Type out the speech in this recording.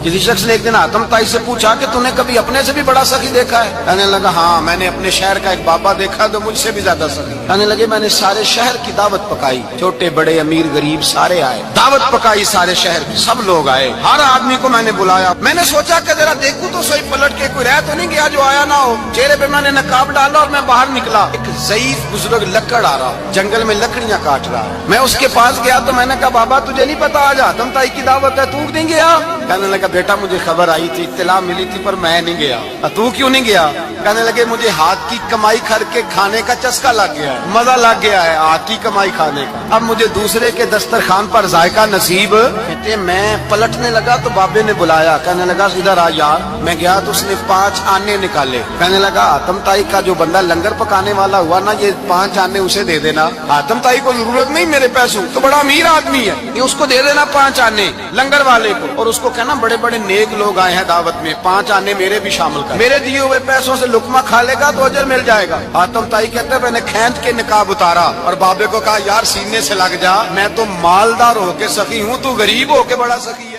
किसी शख्स ने एक दिन आतम ताई से पूछा कि तूने कभी अपने से भी बड़ा सखी देखा है? कहने लगा हाँ, मैंने अपने शहर का एक बाबा देखा तो मुझसे भी ज्यादा सखी। कहने लगे मैंने सारे शहर की दावत पकाई, छोटे बड़े अमीर गरीब सारे आए, दावत पकाई सारे शहर की, सब लोग आए, हर आदमी को मैंने बुलाया। मैंने सोचा कि जरा देखूं तो सही पलट के कोई रह तो नहीं गया जो आया ना हो। चेहरे पे मैंने नकाब डाला और मैं बाहर निकला। एक ज़ईफ बुजुर्ग लकड़ आ रहा, जंगल में लकड़ियां काट रहा। मैं उसके पास गया तो मैंने कहा बाबा तुझे नहीं पता आज आतम ताई की दावत है, तू नहीं गया? कहने लगा बेटा मुझे खबर आई थी, इत्तला मिली थी पर मैं नहीं गया। तू क्यों नहीं गया? कहने लगे मुझे हाथ की कमाई करके खाने का चस्का लग गया है, मजा लग गया है हाथ की कमाई खाने का। अब मुझे दूसरे के दस्तरखान पर जायका नसीब। कहते मैं पलटने लगा तो बाबे ने बुलाया, कहने लगा इधर आ यार। मैं गया तो उसने 5 आने निकाले। कहने लगा आतम ताई का जो बंदा लंगर पकाने वाला हुआ ना, ये 5 आने उसे दे देना। आतम ताई को जरूरत नहीं मेरे पैसों, तो बड़ा अमीर आदमी है, ये उसको दे देना 5 आने लंगर वाले को। और उसको कहना बड़े बड़े नेक लोग आए हैं दावत में, 5 आने मेरे भी शामिल कर, मेरे दिए हुए पैसों से लुकमा खा लेगा तो अजर मिल जाएगा। आतम ताई कहते मैंने खींच के निकाब उतारा और बाबे को कहा यार सीने से लग जा, मैं तो मालदार होके सखी हूँ, तू गरीब होके बड़ा सखी।